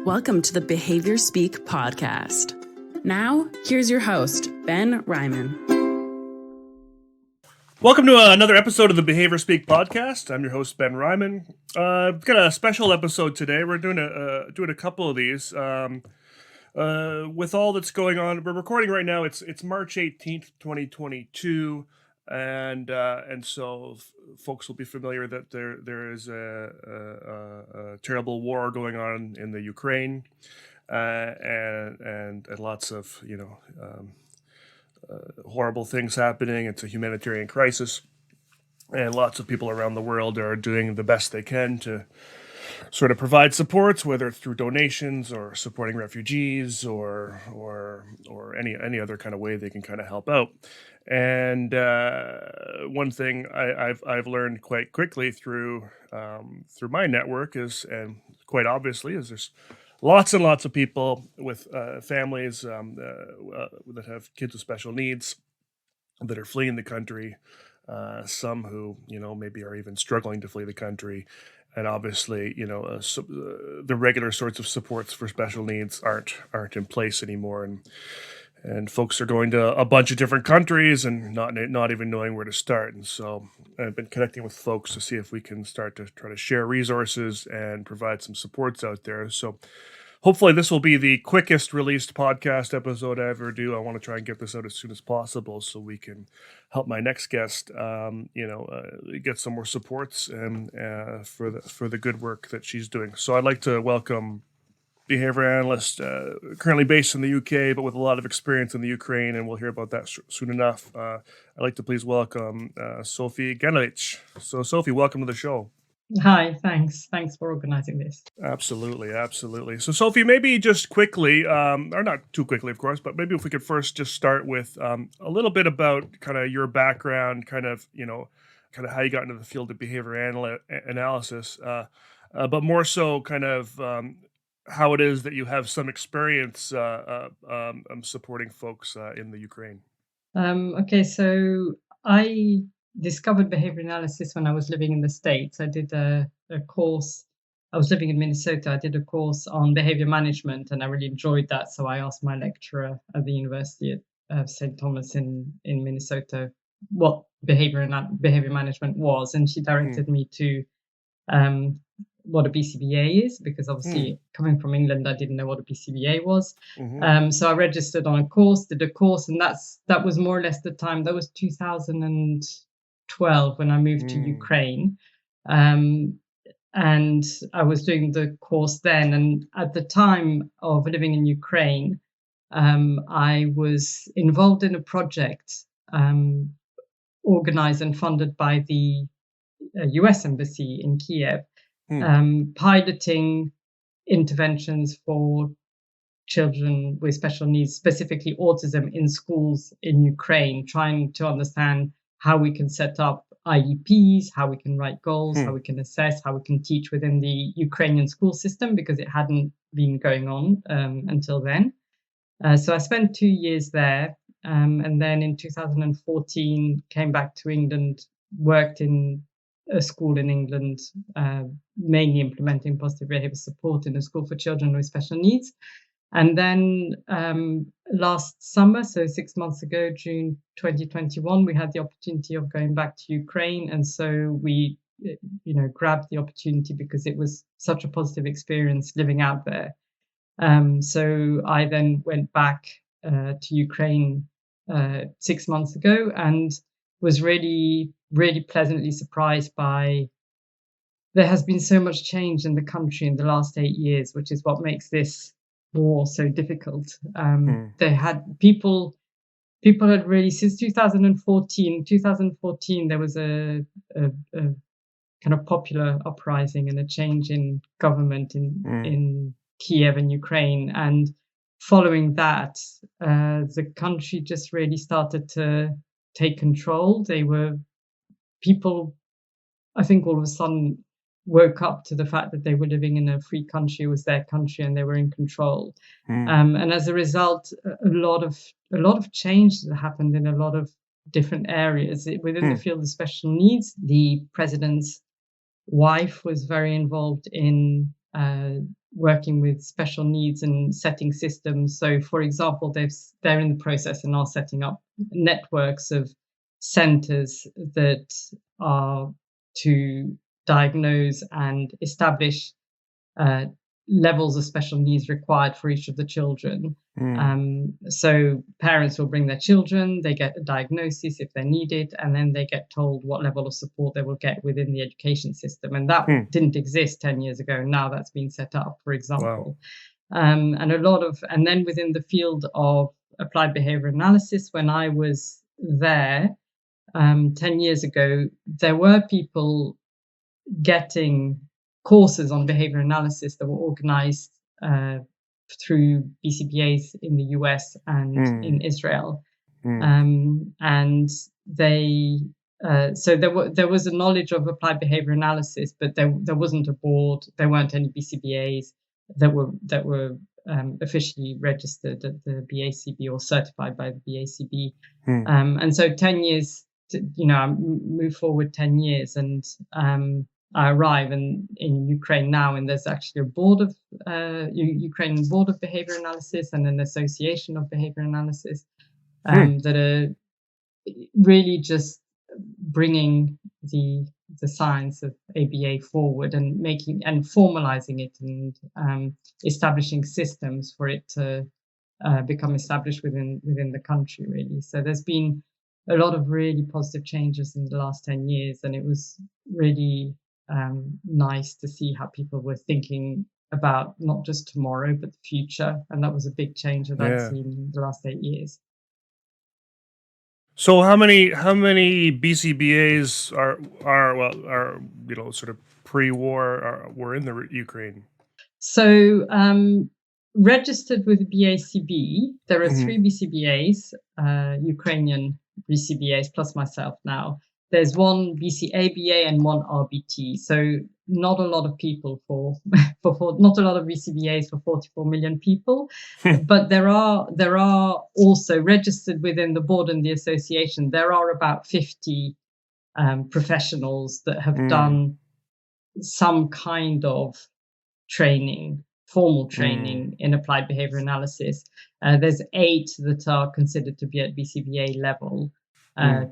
Welcome to the Behaviour Speak podcast. Now, here's your host, Ben Ryman. Welcome to another episode of the Behaviour Speak podcast. I'm your host, Ben Ryman. We've got a special episode today. We're doing a couple of these. With all that's going on, we're recording right now. It's March 18th, 2022. And so folks will be familiar that there is a terrible war going on in the Ukraine, and lots of horrible things happening. It's a humanitarian crisis, and lots of people around the world are doing the best they can to sort of provide supports, whether it's through donations or supporting refugees or any other kind of way they can kind of help out. And one thing I've learned quite quickly through my network is, and quite obviously, is there's lots and lots of people with families that have kids with special needs that are fleeing the country. Some who maybe are even struggling to flee the country. And obviously, the regular sorts of supports for special needs aren't in place anymore, and folks are going to a bunch of different countries and not even knowing where to start. And so I've been connecting with folks to see if we can start to try to share resources and provide some supports out there. So hopefully this will be the quickest released podcast episode I ever do. I want to try and get this out as soon as possible so we can help my next guest, get some more supports and for the good work that she's doing. So I'd like to welcome behavior analyst, currently based in the UK, but with a lot of experience in the Ukraine, and we'll hear about that soon enough. I'd like to please welcome Sophie Ganevitch. So Sophie, welcome to the show. Hi, thanks for organizing this. Absolutely. So Sophie, maybe just quickly, or not too quickly, of course, but maybe if we could first just start with a little bit about kind of your background, kind of how you got into the field of behavior analysis, but more so kind of how it is that you have some experience supporting folks in the Ukraine. Okay, so I discovered behavior analysis when I was living in the States. I did a course. I was living in Minnesota. I did a course on behavior management, and I really enjoyed that. So I asked my lecturer at the University of St. Thomas in Minnesota what behavior management was, and she directed me to what a BCBA is, because obviously coming from England, I didn't know what a BCBA was. So I registered on a course, did a course, and that was more or less the time. That was 2012 when I moved to Ukraine. And I was doing the course then. And at the time of living in Ukraine, I was involved in a project organized and funded by the US Embassy in Kiev, piloting interventions for children with special needs, specifically autism, in schools in Ukraine, trying to understand how we can set up IEPs, how we can write goals, how we can assess, how we can teach within the Ukrainian school system, because it hadn't been going on until then. So I spent 2 years there, and then in 2014 came back to England, worked in a school in England, mainly implementing positive behavior support in a school for children with special needs. And then last summer, so 6 months ago, June 2021, we had the opportunity of going back to Ukraine. And so we, grabbed the opportunity because it was such a positive experience living out there. So I then went back to Ukraine 6 months ago and was really, really pleasantly surprised by there has been so much change in the country in the last 8 years, which is what makes this war so difficult. They had people had really, since 2014, there was a kind of popular uprising and a change in government in Kiev and Ukraine. And following that, the country just really started to take control. People, I think, all of a sudden woke up to the fact that they were living in a free country. It was their country and they were in control. And as a result, a lot of change happened in a lot of different areas within the field of special needs. The president's wife was very involved in working with special needs and setting systems. So, for example, they're in the process and are setting up networks of centers that are to diagnose and establish levels of special needs required for each of the children. So parents will bring their children, they get a diagnosis if they need it, and then they get told what level of support they will get within the education system. And that didn't exist 10 years ago. Now that's been set up, for example. Wow. And then within the field of applied behavior analysis, when I was there 10 years ago, there were people getting courses on behavior analysis that were organized through BCBAs in the US and in Israel. And they so there was a knowledge of applied behavior analysis, but there wasn't a board. There weren't any BCBAs that were officially registered at the BACB or certified by the BACB. And so 10 years, I move forward 10 years, and I arrive in Ukraine now, and there's actually a board of Ukrainian board of behavior analysis and an association of behavior analysis that are really just bringing the science of ABA forward and making and formalizing it and establishing systems for it to become established within the country, really. So there's been a lot of really positive changes in the last 10 years, and it was really nice to see how people were thinking about not just tomorrow but the future, and that was a big change that I'd seen in the last 8 years. So how many BCBAs are sort of pre-war were in the Ukraine? So registered with BACB, there are 3 BCBAs, Ukrainian BCBAs plus myself now. There's 1 BCABA and 1 RBT. So not a lot of people for not a lot of BCBAs for 44 million people, but there are also registered within the board and the association. There are about 50 professionals that have done some kind of training, formal training in applied behavior analysis. There's 8 that are considered to be at BCBA level.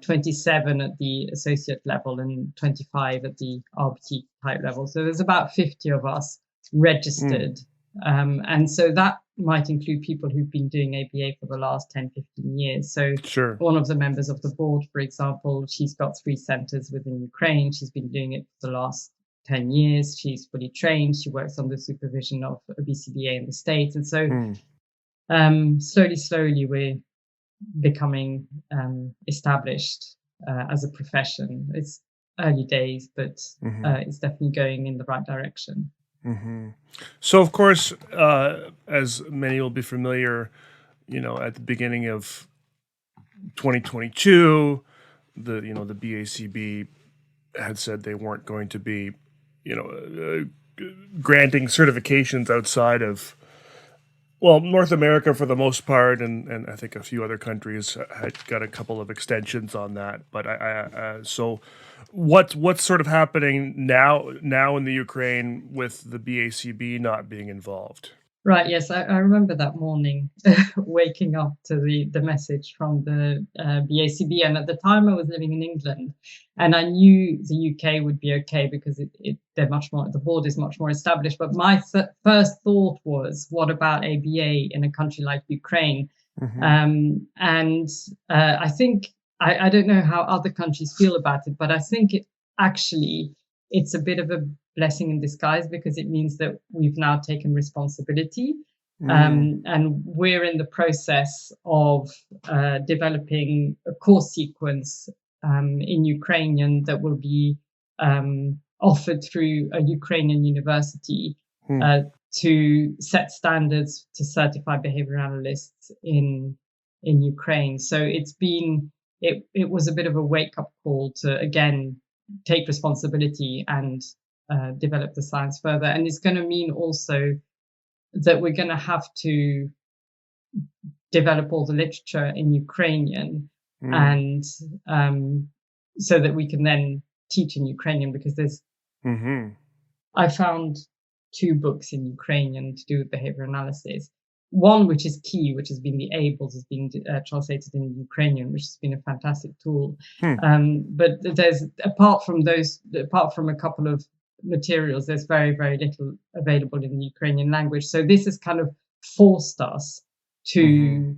27 at the associate level and 25 at the RBT type level. So there's about 50 of us registered. And so that might include people who've been doing ABA for the last 10, 15 years. So one of the members of the board, for example, she's got 3 centers within Ukraine. She's been doing it for the last 10 years. She's fully trained. She works under supervision of a BCBA in the States. And so slowly we're becoming established as a profession. It's early days, but it's definitely going in the right direction. So, of course, as many will be familiar, at the beginning of 2022, the BACB had said they weren't going to be, granting certifications outside of, North America for the most part, and I think a few other countries had got a couple of extensions on that. But so what's sort of happening now in the Ukraine with the BACB not being involved? Right. Yes, I remember that morning waking up to the message from the BACB, and at the time I was living in England, and I knew the UK would be okay because they're much more, the board is much more established. But my first thought was, what about ABA in a country like Ukraine? And I think I don't know how other countries feel about it, but I think it's a bit of a blessing in disguise because it means that we've now taken responsibility, and we're in the process of developing a course sequence in Ukrainian that will be offered through a Ukrainian university to set standards to certify behavior analysts in Ukraine. So it was a bit of a wake-up call to again take responsibility and develop the science further. And it's going to mean also that we're going to have to develop all the literature in Ukrainian and so that we can then teach in Ukrainian, because there's I found 2 books in Ukrainian to do with behavior analysis. One, which is key, which has been the Ables, has been translated in Ukrainian, which has been a fantastic tool. But there's apart from a couple of materials, there's very, very little available in the Ukrainian language. So this has kind of forced us to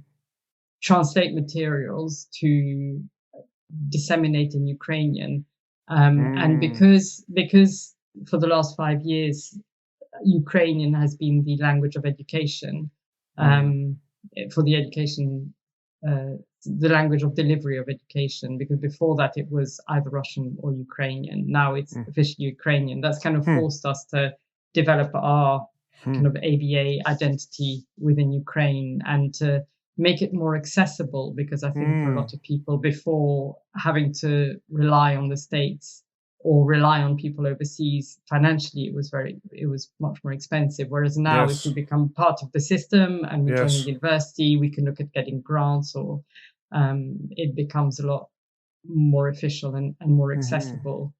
translate materials to disseminate in Ukrainian. And because for the last 5 years, Ukrainian has been the language of education, for the education, the language of delivery of education, because before that it was either Russian or Ukrainian. Now it's officially Ukrainian. That's kind of forced us to develop our kind of ABA identity within Ukraine and to make it more accessible, because I think for a lot of people, before having to rely on the States or rely on people overseas financially, it was much more expensive. Whereas now, if we become part of the system and we join a university, we can look at getting grants, or it becomes a lot more official and more accessible.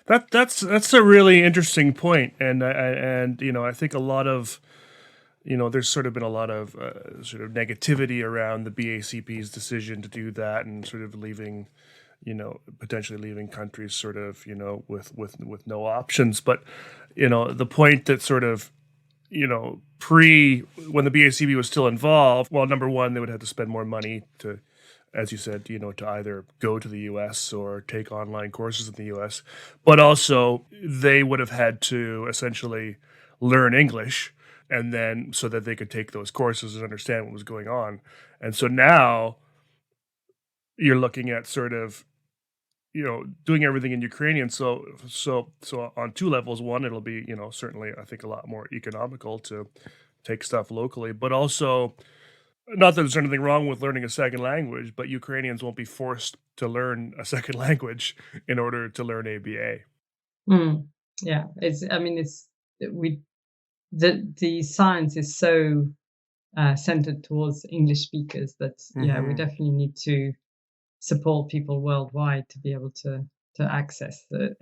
That's a really interesting point, and I think a lot of there's sort of been a lot of sort of negativity around the BACP's decision to do that, and sort of leaving, potentially leaving countries sort of, with no options. But, the point that sort of, when the BACP was still involved, well, number one, they would have to spend more money to, as you said, to either go to the US or take online courses in the US, but also they would have had to essentially learn English, and then so that they could take those courses and understand what was going on. And so now you're looking at sort of, doing everything in Ukrainian. So on 2 levels. One, it'll be, certainly I think a lot more economical to take stuff locally, but also, not that there's anything wrong with learning a second language, but Ukrainians won't be forced to learn a second language in order to learn ABA. Yeah, the science is so centered towards English speakers that we definitely need to support people worldwide to be able to access the.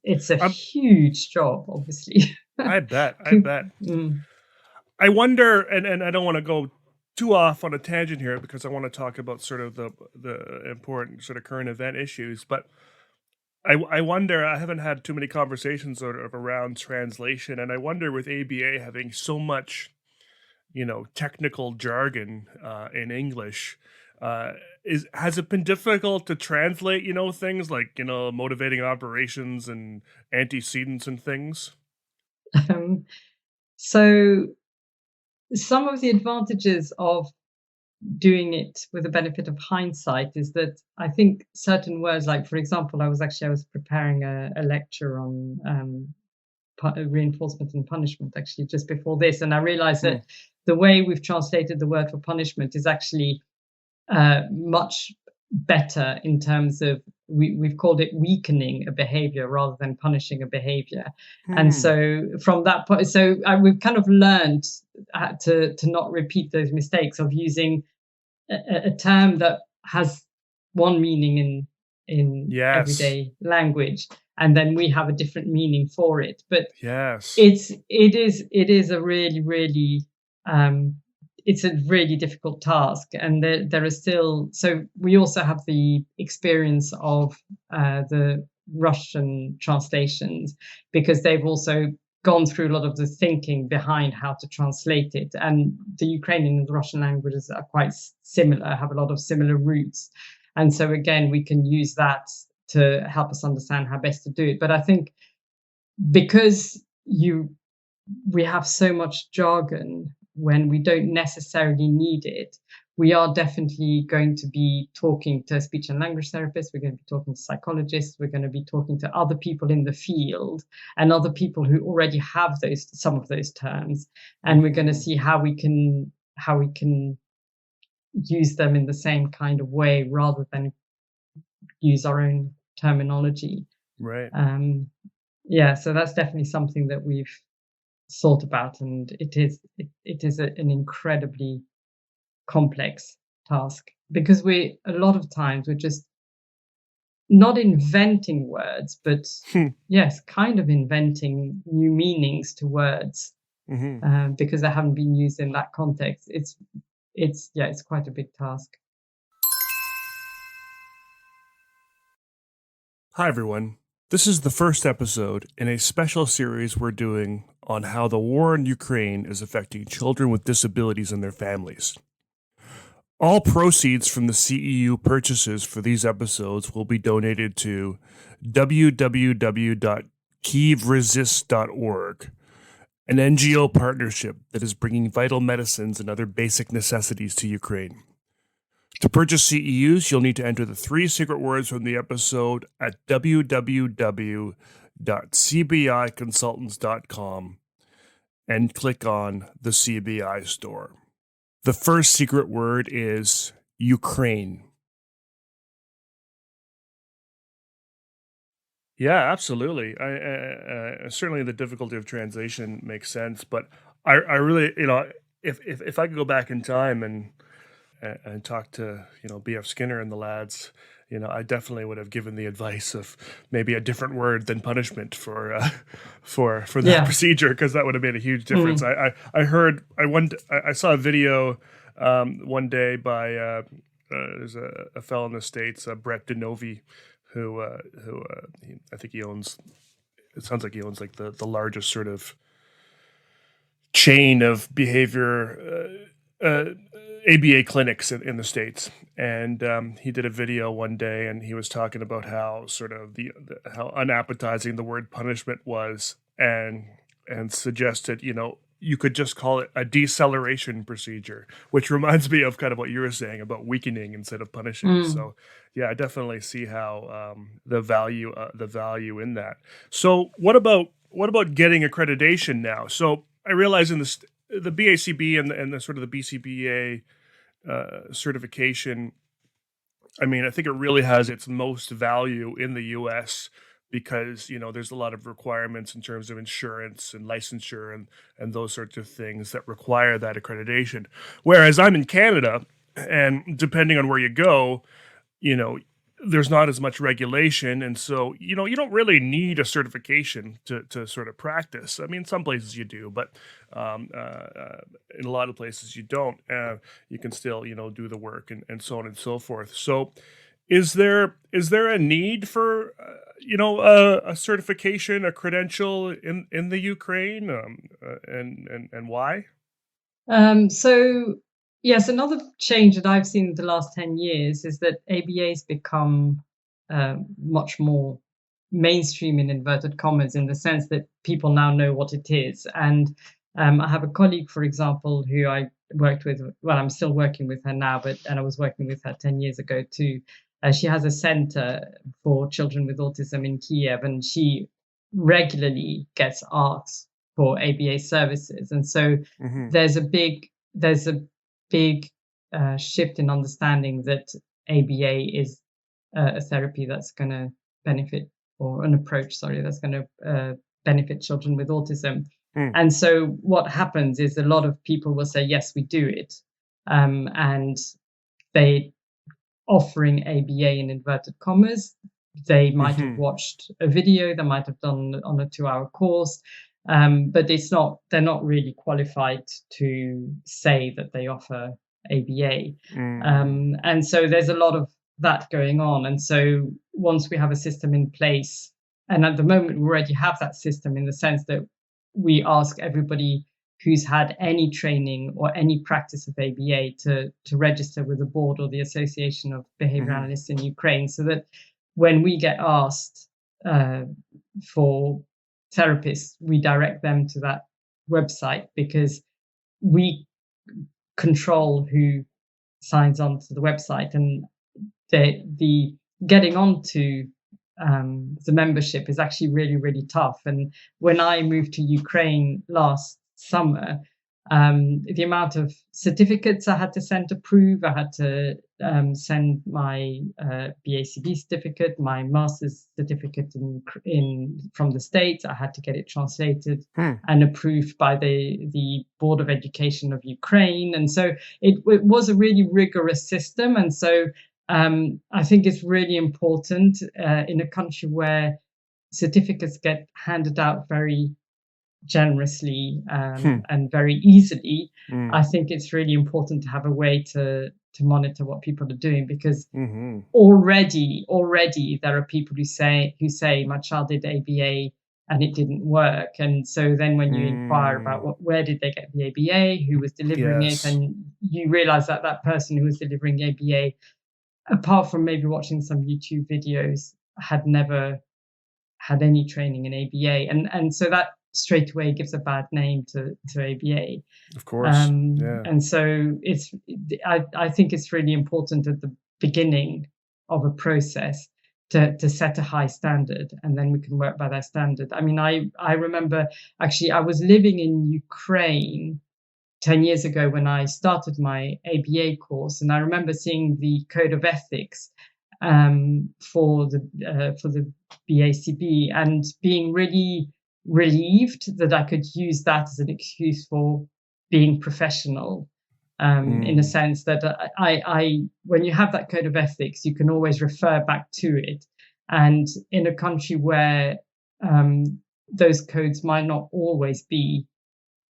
It's a huge job, obviously. I bet. I wonder, and I don't want to go too off on a tangent here, because I want to talk about sort of the important sort of current event issues, but I wonder, I haven't had too many conversations sort of around translation, and I wonder, with ABA having so much, technical jargon in English, has it been difficult to translate, things like, motivating operations and antecedents and things? So some of the advantages of doing it with the benefit of hindsight is that I think certain words, like, for example, I was preparing a lecture on reinforcement and punishment actually just before this, and I realized that the way we've translated the word for punishment is actually much better in terms of we've called it weakening a behavior rather than punishing a behavior. And so from that point, we've kind of learned to not repeat those mistakes of using a term that has one meaning in everyday language, and then we have a different meaning for it. But it is a really, really it's a really difficult task, and there are still. So we also have the experience of the Russian translations, because they've also gone through a lot of the thinking behind how to translate it. And the Ukrainian and the Russian languages are quite similar, have a lot of similar roots. And so again, we can use that to help us understand how best to do it. But I think because we have so much jargon when we don't necessarily need it, we are definitely going to be talking to speech and language therapists, we're going to be talking to psychologists, we're going to be talking to other people in the field and other people who already have some of those terms, and we're going to see how we can use them in the same kind of way rather than use our own terminology. Right. So that's definitely something that we've thought about, and it is an incredibly complex task, because a lot of times we're just not inventing words, but yes, kind of inventing new meanings to words because they haven't been used in that context. It's quite a big task. Hi, everyone. This is the first episode in a special series we're doing on how the war in Ukraine is affecting children with disabilities and their families. All proceeds from the CEU purchases for these episodes will be donated to www.kievresist.org, an NGO partnership that is bringing vital medicines and other basic necessities to Ukraine. To purchase CEUs, you'll need to enter the 3 secret words from the episode at www.cbiconsultants.com and click on the CBI store. The first secret word is Ukraine. Yeah, absolutely. I certainly the difficulty of translation makes sense, but I really, if I could go back in time and talk to B.F. Skinner and the lads, I definitely would have given the advice of maybe a different word than punishment for that procedure, because that would have made a huge difference. I saw a video one day by there's a fellow in the States, Brett DeNovi, who I think he owns. It sounds like he owns like the largest sort of chain of behavior ABA clinics in the States, and he did a video one day, and he was talking about how sort of how unappetizing the word punishment was, and suggested you could just call it a deceleration procedure, which reminds me of kind of what you were saying about weakening instead of punishing. So yeah, I definitely see how the value in that. So what about getting accreditation now? So I realize in the BACB and the sort of the BCBA certification, I mean, I think it really has its most value in the US because, there's a lot of requirements in terms of insurance and licensure and those sorts of things that require that accreditation. Whereas I'm in Canada, and depending on where you go, there's not as much regulation, and so you don't really need a certification to sort of practice. I mean, some places you do, but in a lot of places you don't. You can still do the work and so on and so forth. So, is there a need for a certification, a credential in the Ukraine, and why? So yes, another change that I've seen in the last 10 years is that ABA has become much more mainstream in inverted commas, in the sense that people now know what it is. And I have a colleague, for example, who I worked with. Well, I'm still working with her now, and I was working with her 10 years ago too. She has a center for children with autism in Kiev, and she regularly gets asked for ABA services. And so there's a big shift in understanding that ABA is a therapy that's going to benefit, or an approach, sorry, that's going to benefit children with autism. And so what happens is a lot of people will say, yes, we do it. And they offering ABA in inverted commas. They might have watched a video, they might have done on a 2-hour course, but they're not really qualified to say that they offer ABA. And so there's a lot of that going on. And so once we have a system in place, and at the moment we already have that system in the sense that we ask everybody who's had any training or any practice of ABA to register with the board or the Association of Behaviour Analysts in Ukraine, so that when we get asked for therapists, we direct them to that website, because we control who signs on to the website, and the getting onto the membership is actually really, really tough. And when I moved to Ukraine last summer, the amount of certificates I had to send to prove, I had to send my BACB certificate, my master's certificate from the States. I had to get it translated and approved by the Board of Education of Ukraine. And so it was a really rigorous system. And so I think it's really important in a country where certificates get handed out very generously and very easily. I think it's really important to have a way to monitor what people are doing, because already there are people who say my child did ABA and it didn't work. And so then when you inquire about where did they get the ABA, who was delivering it, Yes. and you realize that that person who was delivering ABA, apart from maybe watching some YouTube videos, had never had any training in ABA, and so that straight away gives a bad name to ABA. Of course. Yeah. And so I think it's really important at the beginning of a process to set a high standard, and then we can work by that standard. I mean, I remember actually I was living in Ukraine 10 years ago when I started my ABA course, and I remember seeing the code of ethics for the BACB and being really relieved that I could use that as an excuse for being professional. In a sense that I when you have that code of ethics, you can always refer back to it. And in a country where those codes might not always be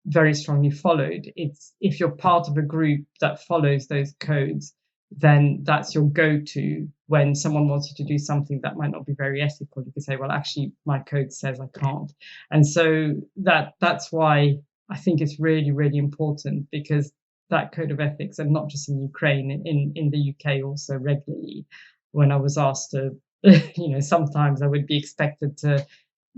very strongly followed, it's if you're part of a group that follows those codes, then that's your go-to when someone wants you to do something that might not be very ethical. You can say, well, actually my code says I can't. And so that's why I think it's really, really important, because that code of ethics, and not just in Ukraine, in the UK also regularly, when I was asked to sometimes I would be expected to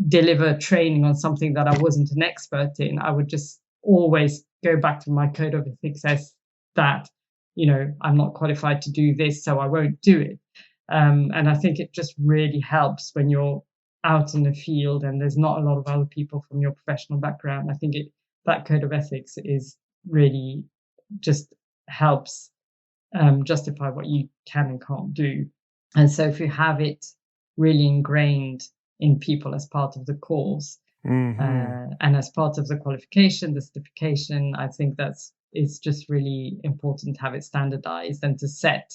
deliver training on something that I wasn't an expert in, I would just always go back to my code of ethics as that, I'm not qualified to do this, so I won't do it. And I think it just really helps when you're out in the field and there's not a lot of other people from your professional background. I think that code of ethics is really just helps justify what you can and can't do. And so if you have it really ingrained in people as part of the course and as part of the qualification, the certification, I think it's just really important to have it standardized and to set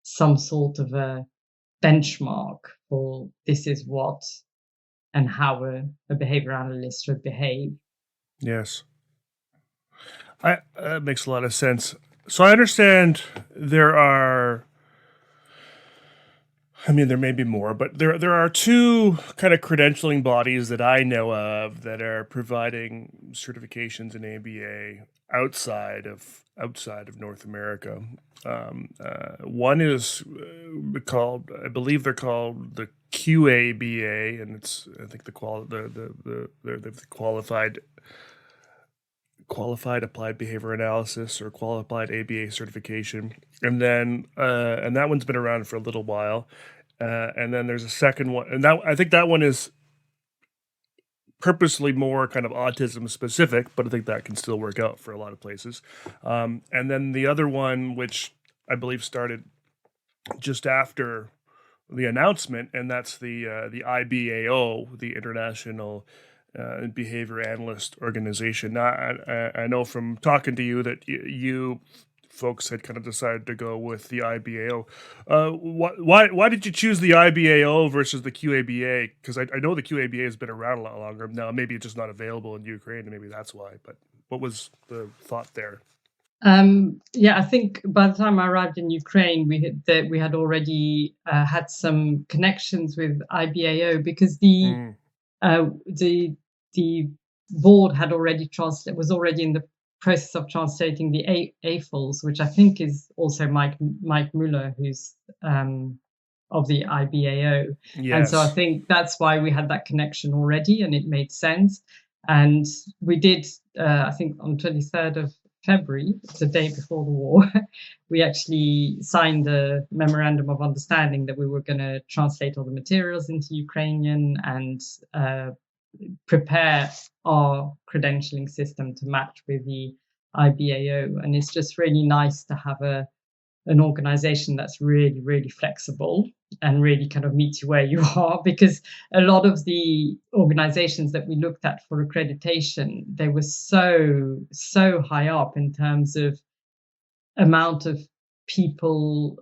some sort of a benchmark for this is what and how a behavior analyst should behave. Yes. That makes a lot of sense. So I understand there may be more, but there are two kind of credentialing bodies that I know of that are providing certifications in ABA outside of North America. One is called, I believe they're called the QABA, and it's I think the qualified applied behavior analysis or qualified ABA certification, and then and that one's been around for a little while. And then there's a second one, and I think that one is purposely more kind of autism specific, but I think that can still work out for a lot of places. And then the other one, which I believe started just after the announcement, and that's the IBAO, the International Behavior Analyst Organization. Now, I know from talking to you that you folks had kind of decided to go with the IBAO. Why did you choose the IBAO versus the QABA? Because I know the QABA has been around a lot longer. Now, maybe it's just not available in Ukraine, and maybe that's why. But what was the thought there? I think by the time I arrived in Ukraine, we had already had some connections with IBAO, because the board was already in the process of translating the AFLs, which I think is also Mike Muller, who's of the IBAO. Yes. And so I think that's why we had that connection already, and it made sense. And we did, I think on 23rd of February, the day before the war, we actually signed a memorandum of understanding that we were going to translate all the materials into Ukrainian and prepare our credentialing system to match with the IBAO. And it's just really nice to have an organization that's really, really flexible and really kind of meets you where you are, because a lot of the organizations that we looked at for accreditation, they were so high up in terms of amount of people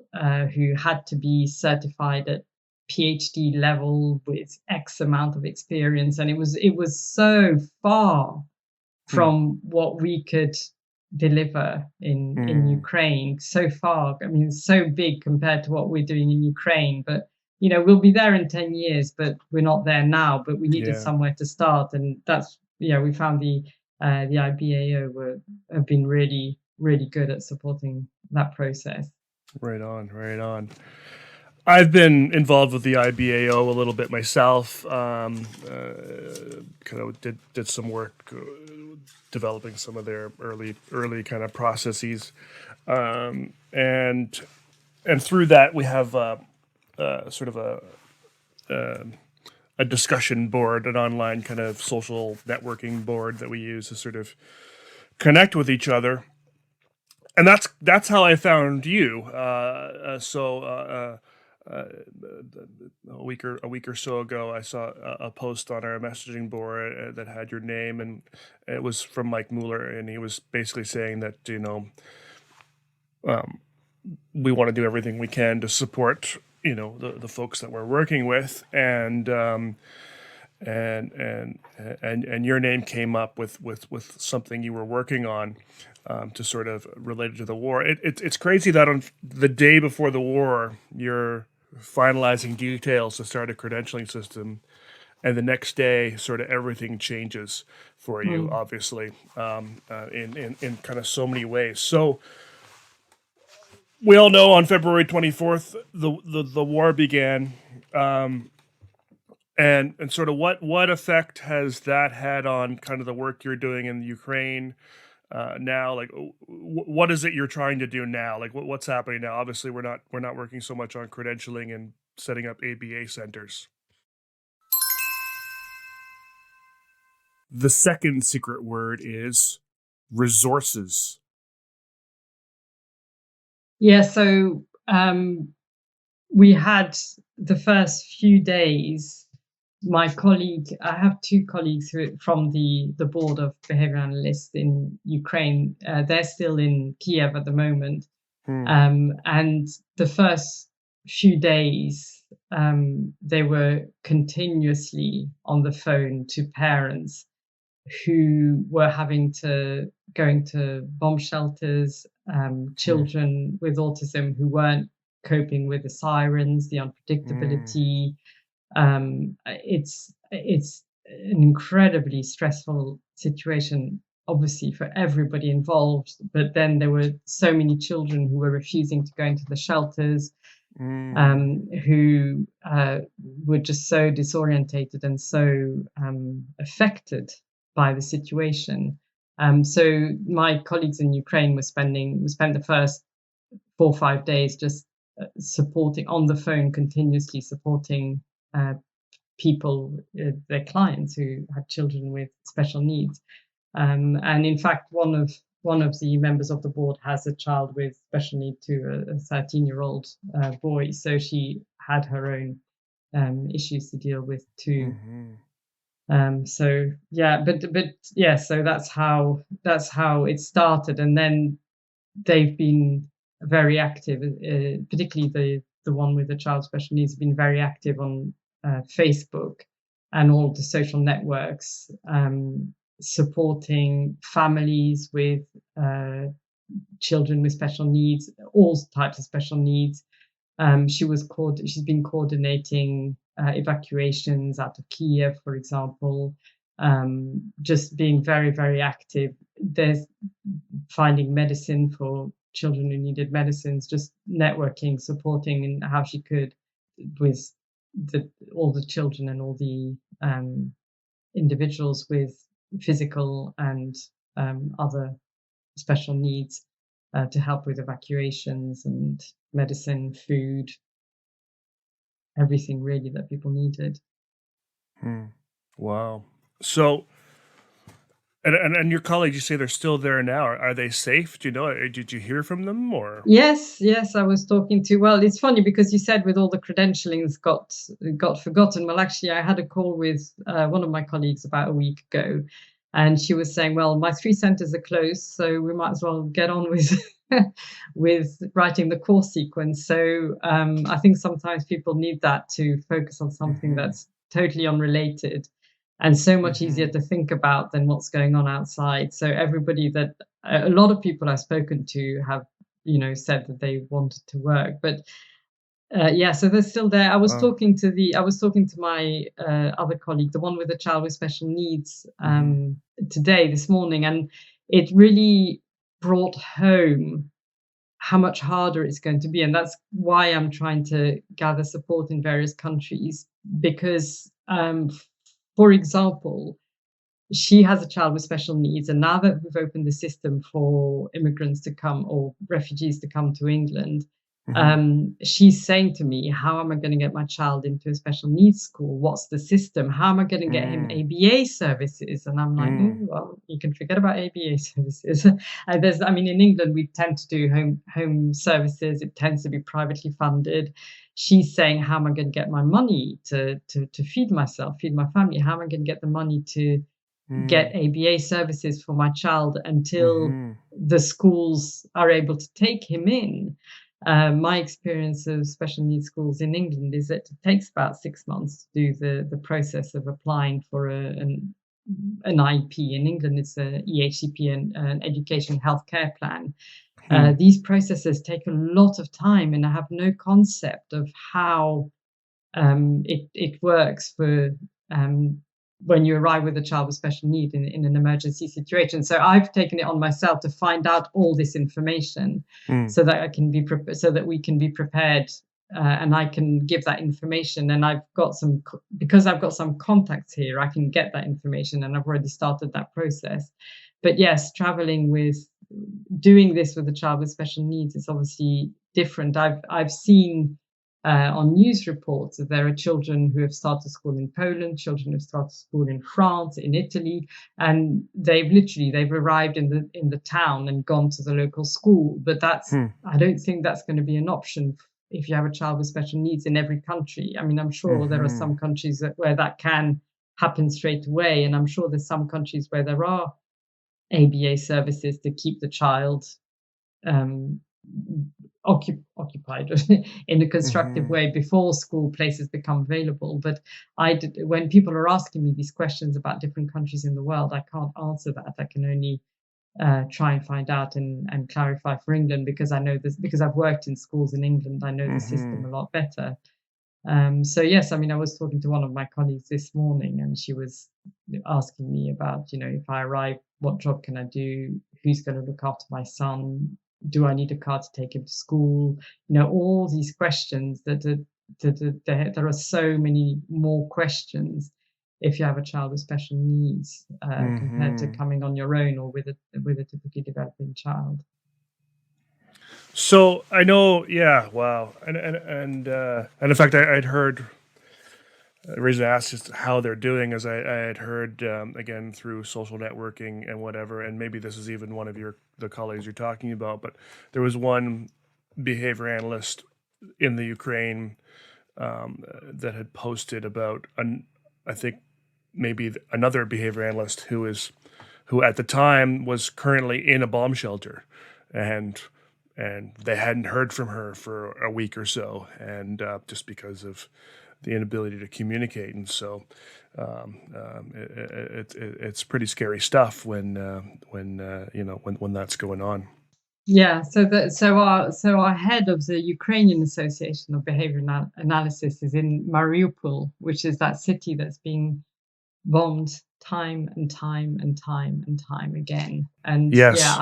who had to be certified at PhD level with X amount of experience, and it was so far from what we could deliver in Ukraine. So far, I mean, it's so big compared to what we're doing in Ukraine. But we'll be there in 10 years, but we're not there now. But we needed somewhere to start, and that's we found the IBAO have been really, really good at supporting that process. Right on. I've been involved with the IBAO a little bit myself. Kind of did some work developing some of their early kind of processes, and through that we have sort of a discussion board, an online kind of social networking board that we use to sort of connect with each other. And that's how I found you. A week or so ago, I saw a post on our messaging board that had your name, and it was from Mike Mueller, and he was basically saying that we want to do everything we can to support the folks that we're working with, and your name came up with something you were working on. To sort of related to the war. It's crazy that on the day before the war, you're finalizing details to start a credentialing system, and the next day, sort of everything changes for you, obviously, in kind of so many ways. So we all know on February 24th, the war began, and sort of what effect has that had on kind of the work you're doing in Ukraine? Now, like, what is it you're trying to do now? Like, what's happening now? Obviously, we're not working so much on credentialing and setting up ABA centers. The second secret word is resources. Yeah, so we had the first few days. My colleague, I have two colleagues from the board of Behaviour Analyst in Ukraine. They're still in Kiev at the moment. And the first few days, they were continuously on the phone to parents who were having to going to bomb shelters, children with autism who weren't coping with the sirens, the unpredictability. It's an incredibly stressful situation, obviously, for everybody involved. But then there were so many children who were refusing to go into the shelters, who were just so disorientated and so affected by the situation. So my colleagues in Ukraine we spent the first 4 or 5 days just supporting on the phone, continuously supporting people, their clients who had children with special needs. And in fact, one of the members of the board has a child with special need to a 13-year-old boy. So she had her own issues to deal with too. So yeah, but yeah, so that's how it started. And then they've been very active, particularly the one with the child with special needs, have been very active on Facebook and all the social networks, supporting families with children with special needs, all types of special needs. She's been coordinating evacuations out of Kiev, for example, just being very, very active. There's finding medicine for children who needed medicines, just networking, supporting in how she could with all the children and all the individuals with physical and other special needs to help with evacuations and medicine, food, everything really that people needed. Wow. So, and your colleagues, you say they're still there now. Are they safe? Do you know? Did you hear from them or? Yes, I was talking to. Well, it's funny because you said with all the credentialings got forgotten. Well, actually, I had a call with one of my colleagues about a week ago, And she was saying, well, my 3 centres are closed, so we might as well get on with with writing the course sequence. So I think sometimes people need that to focus on something that's totally unrelated and so much easier to think about than what's going on outside. So everybody a lot of people I've spoken to have, said that they wanted to work, but so they're still there. I was talking to my other colleague, the one with the child with special needs, this morning, and it really brought home how much harder it's going to be, and that's why I'm trying to gather support in various countries. Because, for example, she has a child with special needs, and now that we've opened the system for immigrants to come or refugees to come to England, she's saying to me, how am I going to get my child into a special needs school? What's the system? How am I going to get him ABA services? And I'm like, well, you can forget about ABA services. In England, we tend to do home services. It tends to be privately funded. She's saying, how am I going to get my money to feed myself, feed my family? How am I going to get the money to get ABA services for my child until the schools are able to take him in? My experience of special needs schools in England is that it takes about 6 months to do the process of applying for an IEP. In England, it's an EHCP, an education healthcare plan. These processes take a lot of time, and I have no concept of how it works for when you arrive with a child with special need in an emergency situation. So I've taken it on myself to find out all this information so that I can be so that we can be prepared, and I can give that information. And because I've got some contacts here, I can get that information, and I've already started that process. But yes, doing this with a child with special needs is obviously different. I've seen on news reports that there are children who have started school in Poland, children who have started school in France, in Italy, and they've arrived in the town and gone to the local school. But I don't think that's going to be an option if you have a child with special needs in every country. I mean, I'm sure there are some countries where that can happen straight away, and I'm sure there's some countries where there are ABA services to keep the child occupied in a constructive way before school places become available. But when people are asking me these questions about different countries in the world, I can't answer that. I can only try and find out and clarify for England, because I know this, because I've worked in schools in England. I know the system a lot better. So yes, I was talking to one of my colleagues this morning, and she was asking me about, if I arrive, what job can I do? Who's going to look after my son? Do I need a car to take him to school? All these questions there are so many more questions if you have a child with special needs compared to coming on your own or with a typically developing child. So I know, yeah, wow, and in fact, I'd heard. The reason I asked just how they're doing is I had heard again through social networking and whatever, and maybe this is even one of the colleagues you're talking about, but there was one behavior analyst in the Ukraine that had posted about I think maybe another behavior analyst who at the time was currently in a bomb shelter, and they hadn't heard from her for a week or so, and just because of the inability to communicate. And so it's pretty scary stuff when that's going on. Yeah, so our head of the Ukrainian Association of Behavior Analysis is in Mariupol, which is that city that's being bombed time and time and time and time again. And yes. Yeah,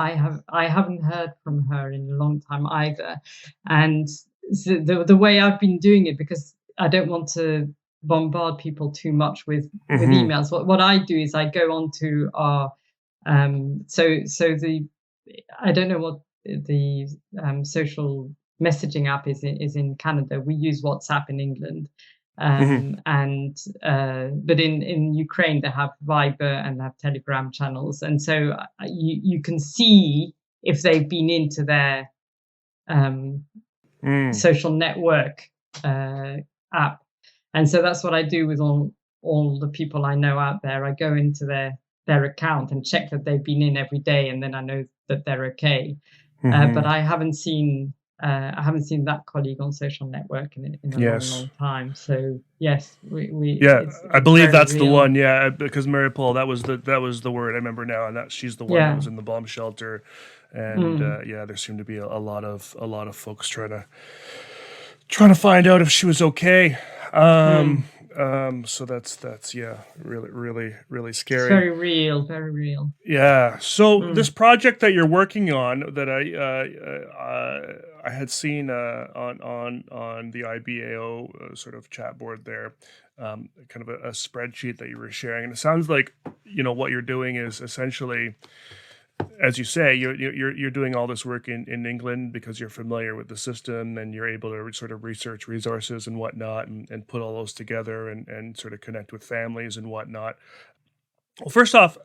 I haven't heard from her in a long time either. And so the way I've been doing it, because I don't want to bombard people too much with emails. What I do is I go on to our I don't know what the social messaging app is in Canada. We use WhatsApp in England, but in Ukraine they have Viber and they have Telegram channels, and so you can see if they've been into their social network app. And so that's what I do with all the people I know out there. I go into their their account and check that they've been in every day, and then I know that they're okay. But I haven't seen that colleague on social network in a long, Yes. long time. So yes, we Yeah, I it's believe very that's the real. one. Yeah, because Mary Paul, that was the word I remember now, and that she's the one that Yeah. was in the bomb shelter, and Mm, yeah, there seemed to be a lot of folks trying to find out if she was okay. mm. So that's yeah, really It's scary. very real, very real. Yeah. So this Mm, project that you're working on, that I had seen on the IBAO sort of chat board there, kind of a spreadsheet that you were sharing, and it sounds like what you're doing is essentially, as you say, you're doing all this work in England because you're familiar with the system and you're able to sort of research resources and whatnot, and put all those together and sort of connect with families and whatnot. Well, first off,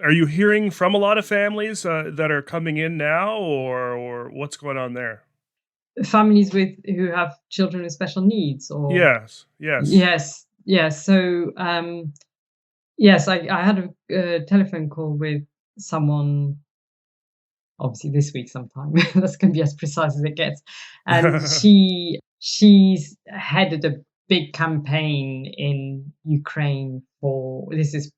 are you hearing from a lot of families that are coming in now, or what's going on there? Families who have children with special needs, or Yes, yes. yes, yes. So yes, I had a telephone call with someone, obviously this week sometime. That's going to be as precise as it gets. And she's headed a big campaign in Ukraine for, this is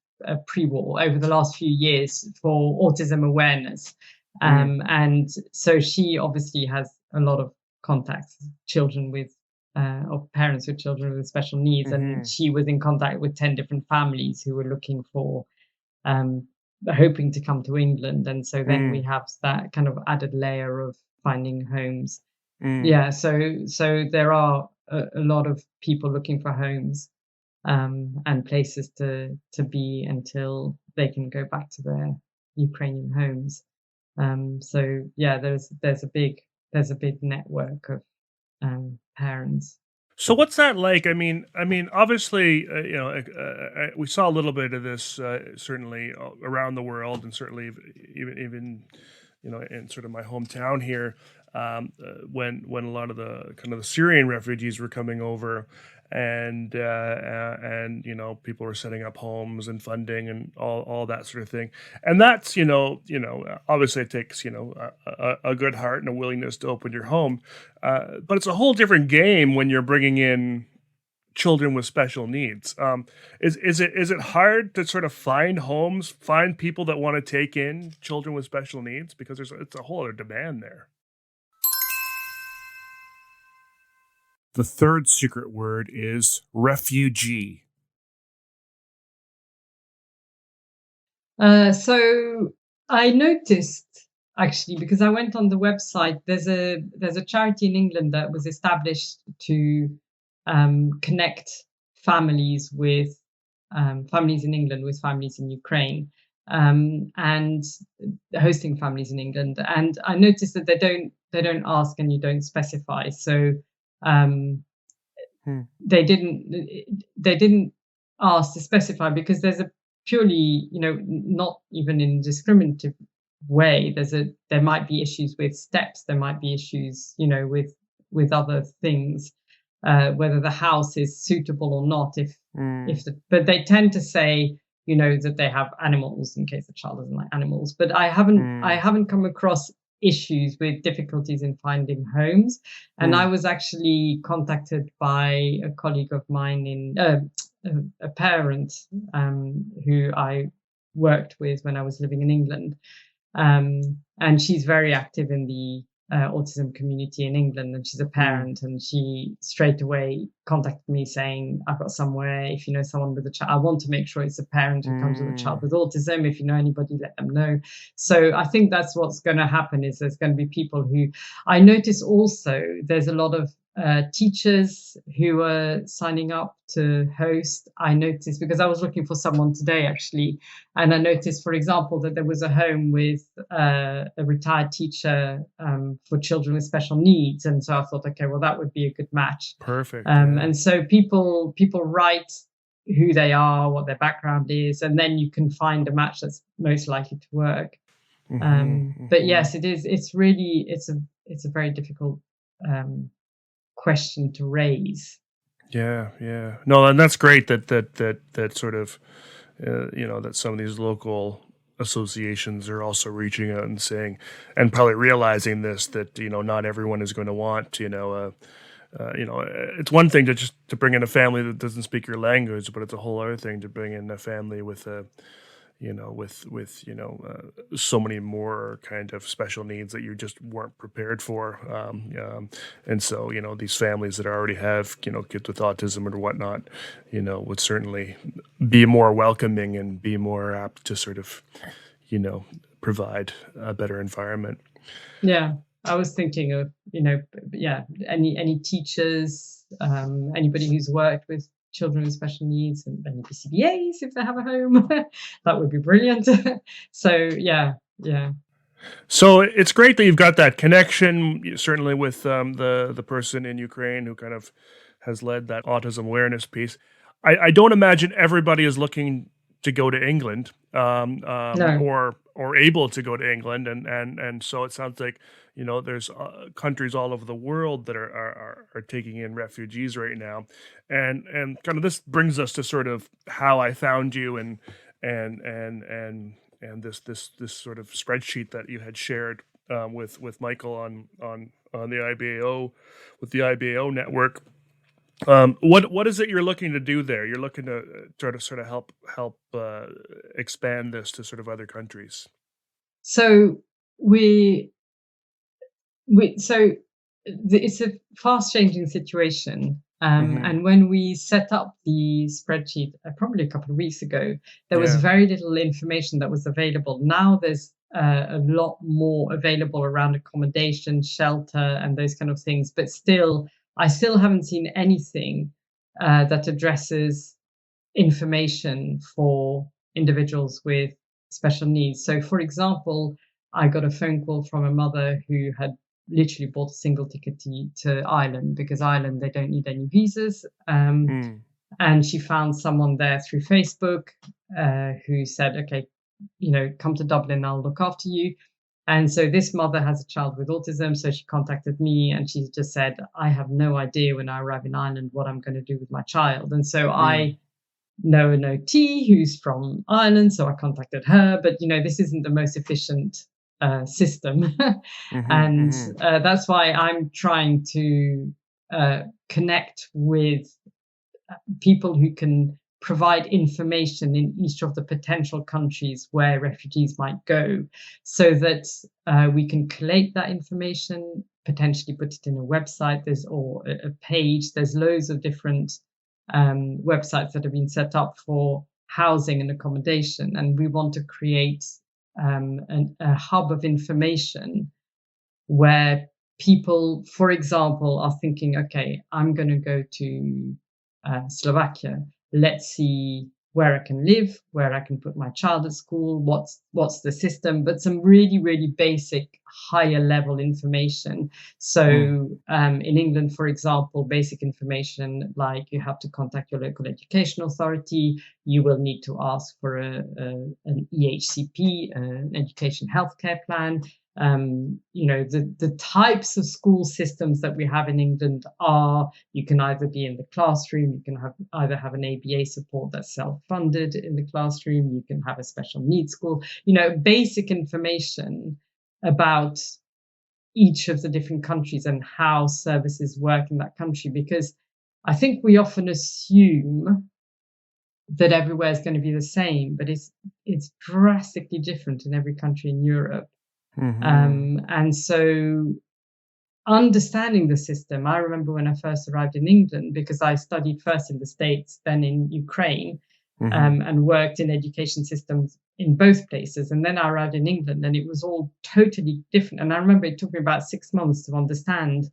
pre-war, over the last few years, for autism awareness. Mm, And so she obviously has a lot of contacts, children with or parents with children with special needs, and hmm she was in contact with 10 different families who were looking for um, hoping to come to England. And so then we mm, have that kind of added layer of finding homes. mm. Yeah, so there are a lot of people looking for homes, and places to be until they can go back to their Ukrainian homes. So yeah, there's a big network of parents. So what's that like? I mean, obviously, we saw a little bit of this certainly around the world, and certainly even in sort of my hometown here, when a lot of the kind of the Syrian refugees were coming over, and people were setting up homes and funding and all that sort of thing, and that's obviously it takes a good heart and a willingness to open your home, but it's a whole different game when you're bringing in children with special needs. Is it hard to sort of find homes, find people that want to take in children with special needs, because it's a whole other demand there. The third secret word is refugee. So I noticed, actually, because I went on the website. There's a charity in England that was established to connect families with families in England with families in Ukraine, and hosting families in England. And I noticed that they don't ask and you don't specify. So um, Hmm. they didn't ask to specify, because there's a purely, not even in a discriminative way, there might be issues with steps, there might be issues, with other things, whether the house is suitable or not, Mm, but they tend to say, that they have animals in case the child doesn't like animals. But I haven't come across issues with difficulties in finding homes. And I mm, was actually contacted by a colleague of mine, a parent, who I worked with when I was living in England, and she's very active in the autism community in England, and she's a mm, parent, and she straight away contacted me saying, I've got somewhere, if you know someone with a child, I want to make sure it's a parent who comes with a child mm, with autism. If you know anybody, let them know. So I think that's what's going to happen, is there's going to be people who, I notice also there's a lot of teachers who are signing up to host. I noticed, because I was looking for someone today actually, and I noticed, for example, that there was a home with a retired teacher, for children with special needs. And so I thought, okay, well, that would be a good match. perfect. Yeah. And so people write who they are, what their background is, and then you can find a match that's most likely to work. Hmm But hmm yes, it is. It's a very difficult question to raise. Yeah, yeah. No, and that's great that sort of that some of these local associations are also reaching out and saying, and probably realizing this, that not everyone is going to want it's one thing to bring in a family that doesn't speak your language, but it's a whole other thing to bring in a family with so many more kind of special needs that you just weren't prepared for. And so, these families that already have, kids with autism or whatnot, would certainly be more welcoming and be more apt to sort of, provide a better environment. Yeah. I was thinking of, any teachers, anybody who's worked with children with special needs, and any BCBAs if they have a home. That would be brilliant. So yeah. So it's great that you've got that connection, certainly with the person in Ukraine who kind of has led that autism awareness piece. I don't imagine everybody is looking to go to England No. or able to go to England, and so it sounds like there's countries all over the world that are taking in refugees right now, and kind of this brings us to sort of how I found you and this sort of spreadsheet that you had shared with Michael on the IBAO, with the IBAO network. What is it you're looking to do there? You're looking to sort of help expand this to sort of other countries. So it's a fast changing situation. And when we set up the spreadsheet, probably a couple of weeks ago, there was very little information that was available. Now there's a lot more available around accommodation, shelter, and those kind of things. But I still haven't seen anything that addresses information for individuals with special needs. So, for example, I got a phone call from a mother who had literally bought a single ticket to Ireland, because Ireland, they don't need any visas. And she found someone there through Facebook who said, okay, come to Dublin, I'll look after you. And so this mother has a child with autism. So she contacted me and she just said, I have no idea when I arrive in Ireland what I'm going to do with my child. And so I know an OT who's from Ireland. So I contacted her. But, this isn't the most efficient system. And that's why I'm trying to connect with people who can provide information in each of the potential countries where refugees might go, so that we can collate that information, potentially put it in a website or a page. There's loads of different websites that have been set up for housing and accommodation, and we want to create a hub of information where people, for example, are thinking, okay, I'm going to go to Slovakia. Let's see where I can live, where I can put my child at school, what's the system, but some really, really basic, higher level information. So in England, for example, basic information like you have to contact your local education authority, you will need to ask for an EHCP, an education healthcare plan. The types of school systems that we have in England are, you can either be in the classroom, you can either have an ABA support that's self-funded in the classroom, you can have a special needs school, basic information about each of the different countries and how services work in that country. Because I think we often assume that everywhere is going to be the same, but it's drastically different in every country in Europe. And so understanding the system, I remember when I first arrived in England, because I studied first in the States, then in Ukraine, and worked in education systems in both places. And then I arrived in England and it was all totally different. And I remember it took me about 6 months to understand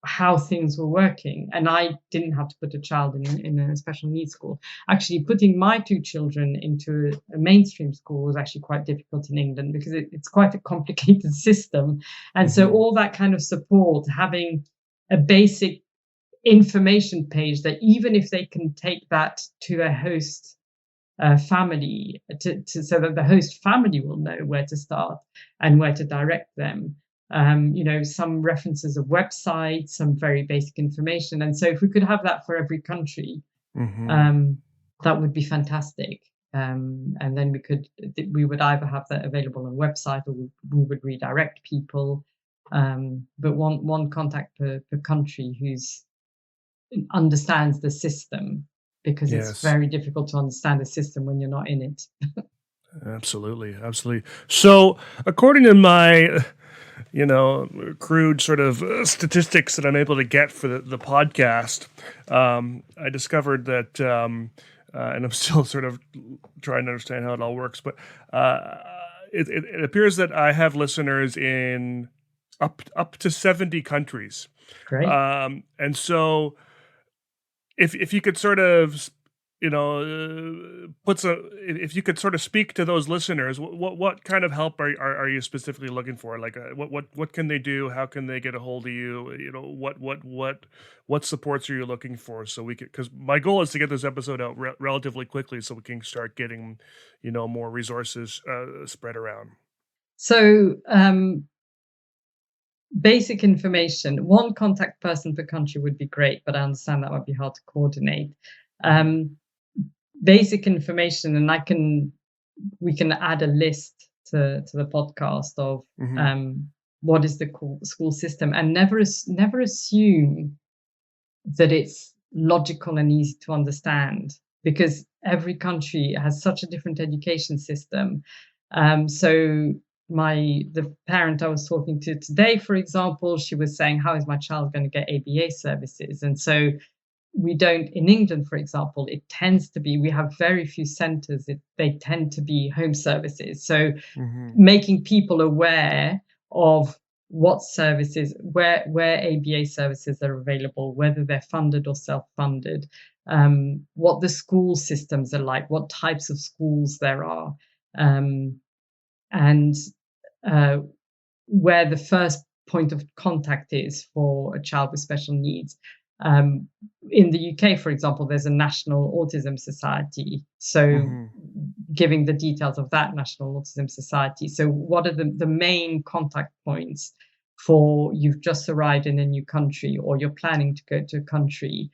how things were working. And I didn't have to put a child in a special needs school. Actually, putting my 2 children into a mainstream school was actually quite difficult in England, because it's quite a complicated system. And so all that kind of support, having a basic information page that even if they can take that to a host family, so that the host family will know where to start and where to direct them. Some references of websites, some very basic information. And so if we could have that for every country, that would be fantastic. And then we would either have that available on a website, or we would redirect people. But one contact per country who's understands the system, because it's Yes. very difficult to understand the system when you're not in it. Absolutely. So, according to my, crude sort of statistics that I'm able to get for the podcast, I discovered that, and I'm still sort of trying to understand how it all works, but it appears that I have listeners in up to 70 countries. Great. And so, if you could sort of if you could sort of speak to those listeners, what kind of help are you specifically looking for? Like, what can they do? How can they get a hold of you? What supports are you looking for? So we could, because my goal is to get this episode out relatively quickly, so we can start getting more resources spread around. So basic information, one contact person per country would be great, but I understand that might be hard to coordinate. Basic information, and we can add a list to the podcast of what is the school system, and never assume that it's logical and easy to understand, because every country has such a different education system. So the parent I was talking to today, for example, she was saying, how is my child going to get ABA services? And so we don't, in England, for example, it tends to be, we have very few centres, they tend to be home services. So making people aware of what services, where ABA services are available, whether they're funded or self-funded, what the school systems are like, what types of schools there are, and where the first point of contact is for a child with special needs. In the UK, for example, there's a National Autism Society. So giving the details of that National Autism Society. So what are the main contact points for you've just arrived in a new country, or you're planning to go to a country?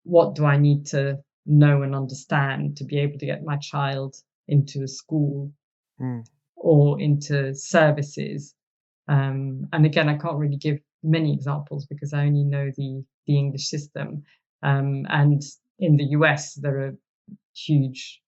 What do I need to know and understand to be able to get my child into a school or into services? And again, I can't really give many examples because I only know the English system. And in the US, there are huge,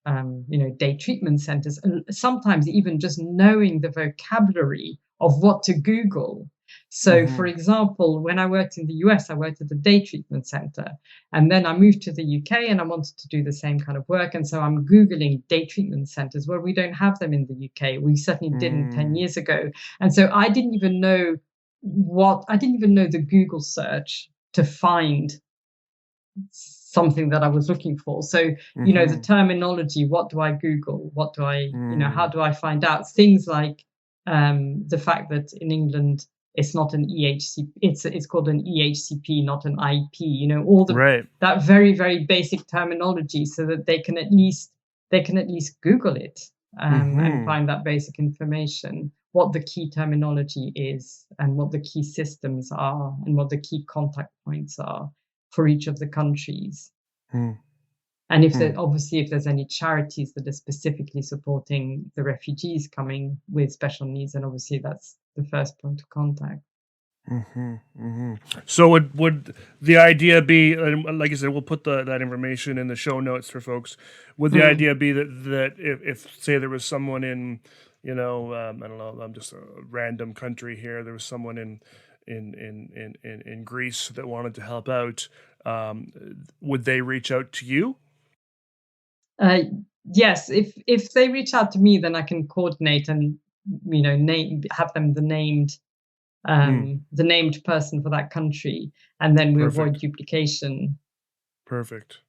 day treatment centers. And sometimes even just knowing the vocabulary of what to Google. So, for example, when I worked in the US, I worked at a day treatment center. And then I moved to the UK and I wanted to do the same kind of work. And so I'm Googling day treatment centers. Well, we don't have them in the UK. We certainly didn't 10 years ago. And so I didn't even know the Google search to find something that I was looking for. So, the terminology, what do I Google? What do I, how do I find out? Things like the fact that in England, it's not an EHCP, it's called an EHCP, not an IEP, all that very, very basic terminology, so that they can at least Google it and find that basic information, what the key terminology is and what the key systems are and what the key contact points are for each of the countries. And if there's any charities that are specifically supporting the refugees coming with special needs, then obviously that's the first point of contact. So would the idea be, like I said, we'll put that information in the show notes for folks. Would the idea be that if say there was someone in, I don't know, I'm just a random country here, there was someone in Greece that wanted to help out, would they reach out to you? Yes, if they reach out to me, then I can coordinate and have them the named person for that country, and then we avoid duplication. Perfect.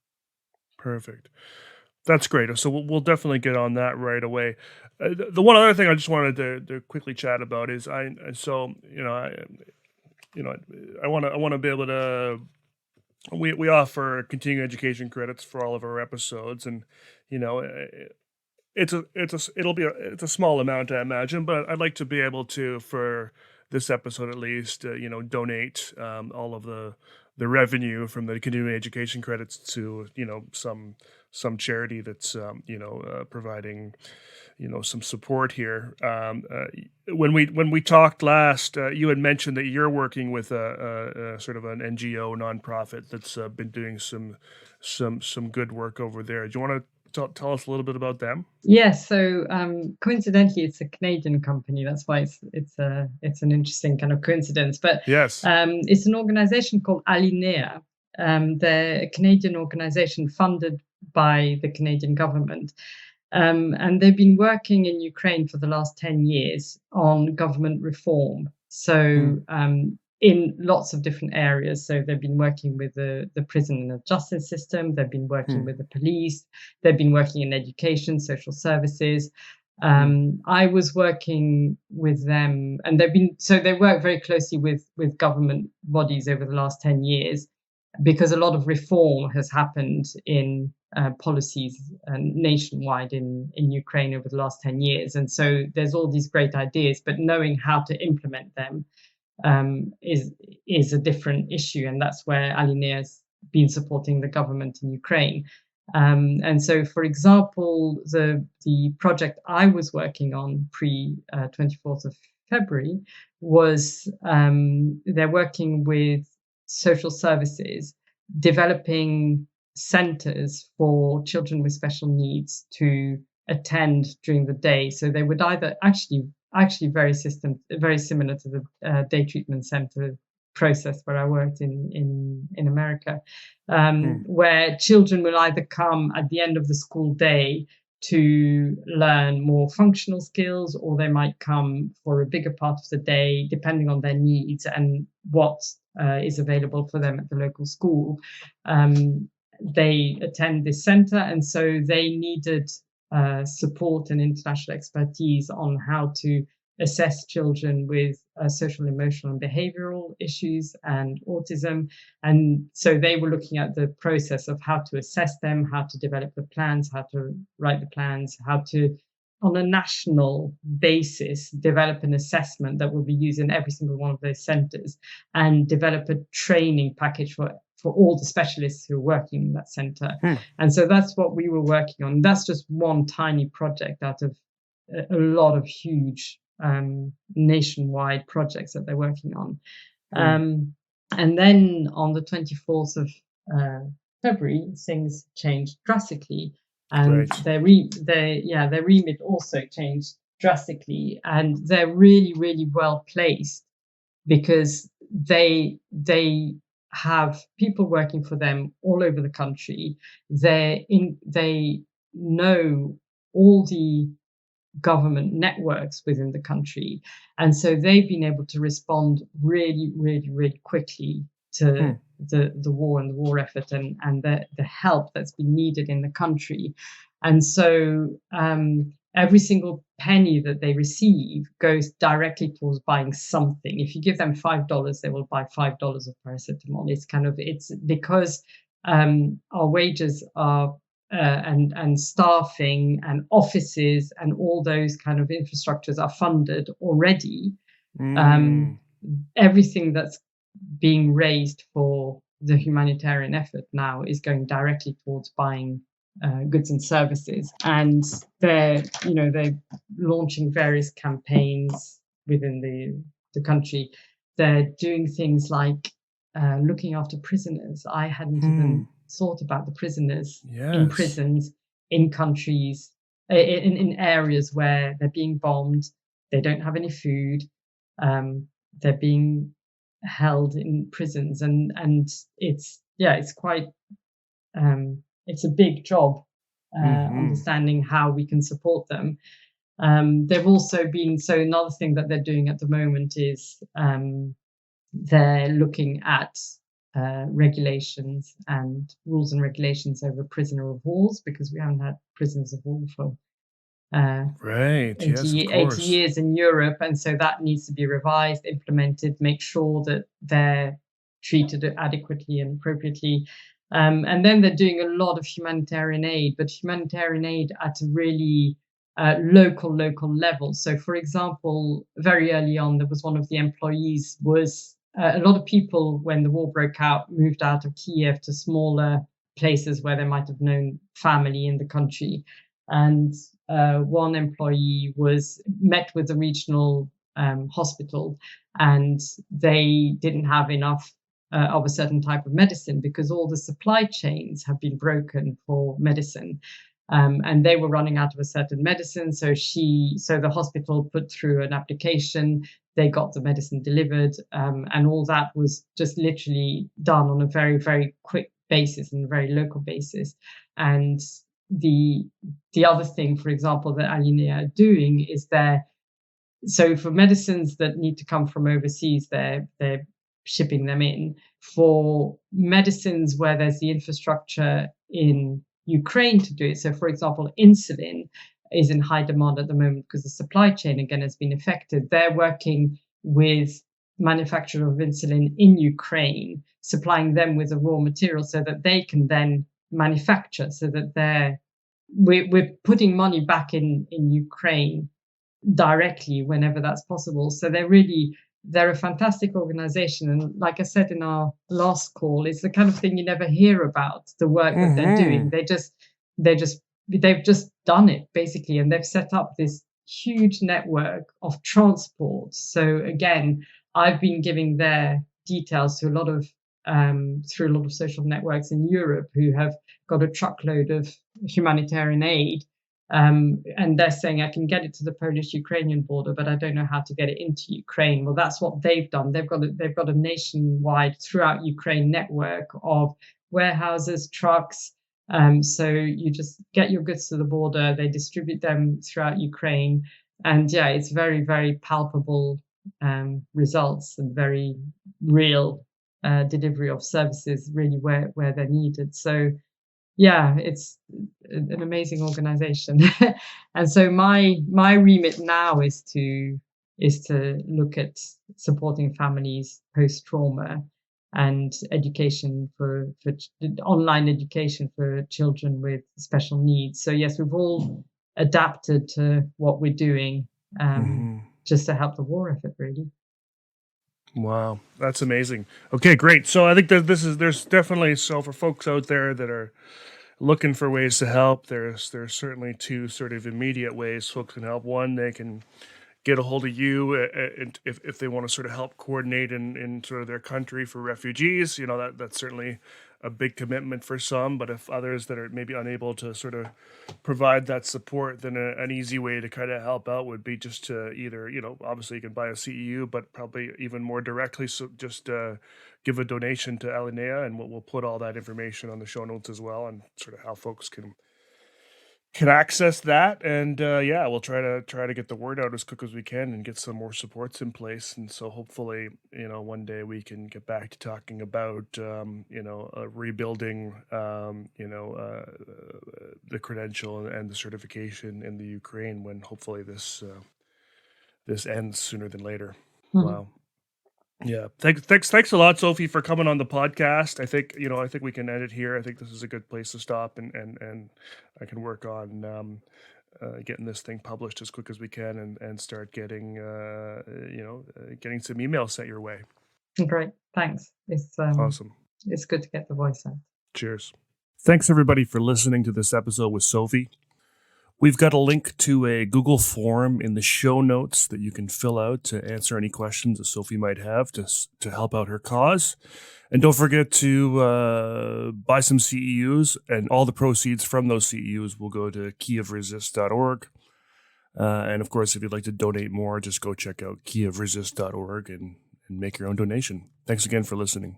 That's great. So we'll definitely get on that right away. The one other thing I just wanted to quickly chat about is I want to be able to. We offer continuing education credits for all of our episodes, and it's a small amount, I imagine, but I'd like to be able to, for this episode at least, donate all of the revenue from the continuing education credits to some some charity that's providing some support here. When we talked last, you had mentioned that you're working with a sort of an NGO nonprofit that's been doing some good work over there. Do you want to tell us a little bit about them? Yes. So coincidentally, it's a Canadian company. That's why it's an interesting kind of coincidence. But Yes. it's an organization called Alinea. They're a Canadian organization funded by the Canadian government. And they've been working in Ukraine for the last 10 years on government reform. So in lots of different areas. So they've been working with the prison and the justice system. They've been working with the police. They've been working in education, social services. I was working with them, and they work very closely with government bodies over the last 10 years, because a lot of reform has happened in policies nationwide in Ukraine over the last 10 years. And so there's all these great ideas, but knowing how to implement them is a different issue. And that's where Alinea has been supporting the government in Ukraine. And so, for example, the project I was working on pre 24th of February was they're working with social services, developing centers for children with special needs to attend during the day. So they would either actually very similar to the day treatment center process where I worked in America, where children will either come at the end of the school day to learn more functional skills, or they might come for a bigger part of the day, depending on their needs and what is available for them at the local school. They attend this center, and so they needed support and international expertise on how to assess children with social, emotional, and behavioral issues and autism. And so they were looking at the process of how to assess them, how to develop the plans, how to write the plans, how to, on a national basis, develop an assessment that will be used in every single one of those centers, and develop a training package for all the specialists who are working in that center. And so that's what we were working on. That's just one tiny project out of a lot of huge nationwide projects that they're working on. And then on the 24th of February, things changed drastically, and their remit also changed drastically, and they're really, really well placed because they have people working for them all over the country. They know all the government networks within the country, and so they've been able to respond really, really, really quickly to the war and the war effort and the help that's been needed in the country. And so every single penny that they receive goes directly towards buying something. If you give them $5, they will buy $5 of paracetamol. It's because our wages are and staffing and offices and all those kind of infrastructures are funded already. Everything that's being raised for the humanitarian effort now is going directly towards buying goods and services. And they're launching various campaigns within the country. They're doing things like looking after prisoners. I hadn't even thought about the prisoners in prisons, in countries, in areas where they're being bombed, they don't have any food, they're being held in prisons, and it's quite it's a big job understanding how we can support them. They've also been, so another thing that they're doing at the moment is they're looking at regulations and rules and regulations over prisoner of wars, because we haven't had prisoners of war for 80 years in Europe, and so that needs to be revised, implemented, make sure that they're treated adequately and appropriately. And then they're doing a lot of humanitarian aid, but humanitarian aid at a really local level. So, for example, very early on, there was one of the employees was a lot of people, when the war broke out, moved out of Kiev to smaller places where they might have known family in the country. And one employee met with the regional hospital, and they didn't have enough of a certain type of medicine because all the supply chains have been broken for medicine. And they were running out of a certain medicine. So the hospital put through an application. They got the medicine delivered, and all that was just literally done on a very, very quick basis and a very local basis. And the other thing, for example, that Alinea are doing is so for medicines that need to come from overseas, they're shipping them in. For medicines where there's the infrastructure in Ukraine to do it, so for example, insulin is in high demand at the moment because the supply chain again has been affected. They're working with manufacturers of insulin in Ukraine, supplying them with the raw material so that they can then manufacture, so that we're putting money back in Ukraine directly whenever that's possible. So they're a fantastic organization. And like I said in our last call, it's the kind of thing you never hear about, the work that they're doing. They've just done it basically. And they've set up this huge network of transport. So again, I've been giving their details to through a lot of social networks in Europe who have got a truckload of humanitarian aid. And they're saying, I can get it to the Polish-Ukrainian border, but I don't know how to get it into Ukraine. Well, that's what they've done. They've got a nationwide, throughout Ukraine network of warehouses, trucks. So you just get your goods to the border. They distribute them throughout Ukraine. And yeah, it's very, very palpable results and very real delivery of services really where they're needed. So yeah, it's an amazing organization. And so my remit now is to look at supporting families post-trauma and education for online education for children with special needs. So yes, we've all adapted to what we're doing just to help the war effort, really. Wow, that's amazing. Okay, great. So I think that there's definitely, so for folks out there that are looking for ways to help, there's certainly two sort of immediate ways folks can help. One, they can get a hold of you if they want to sort of help coordinate in sort of their country for refugees. You know, that's certainly a big commitment for some, but if others that are maybe unable to sort of provide that support, then an easy way to kind of help out would be just to either, you know, obviously you can buy a CEU, but probably even more directly, so just give a donation to Alinea, and we'll put all that information on the show notes as well, and sort of how folks can access that. And yeah, we'll try to get the word out as quick as we can and get some more supports in place. And so hopefully, you know, one day we can get back to talking about rebuilding the credential and the certification in the Ukraine, when hopefully this ends sooner than later. Wow. Yeah. Thanks a lot, Sophie, for coming on the podcast. I think we can end it here. I think this is a good place to stop, and I can work on getting this thing published as quick as we can, and start getting getting some emails sent your way. Great. Thanks. It's awesome. It's good to get the voice out. Cheers. Thanks everybody for listening to this episode with Sophie. We've got a link to a Google form in the show notes that you can fill out to answer any questions that Sophie might have to help out her cause. And don't forget to buy some CEUs, and all the proceeds from those CEUs will go to kievresist.org. And of course, if you'd like to donate more, just go check out kievresist.org and make your own donation. Thanks again for listening.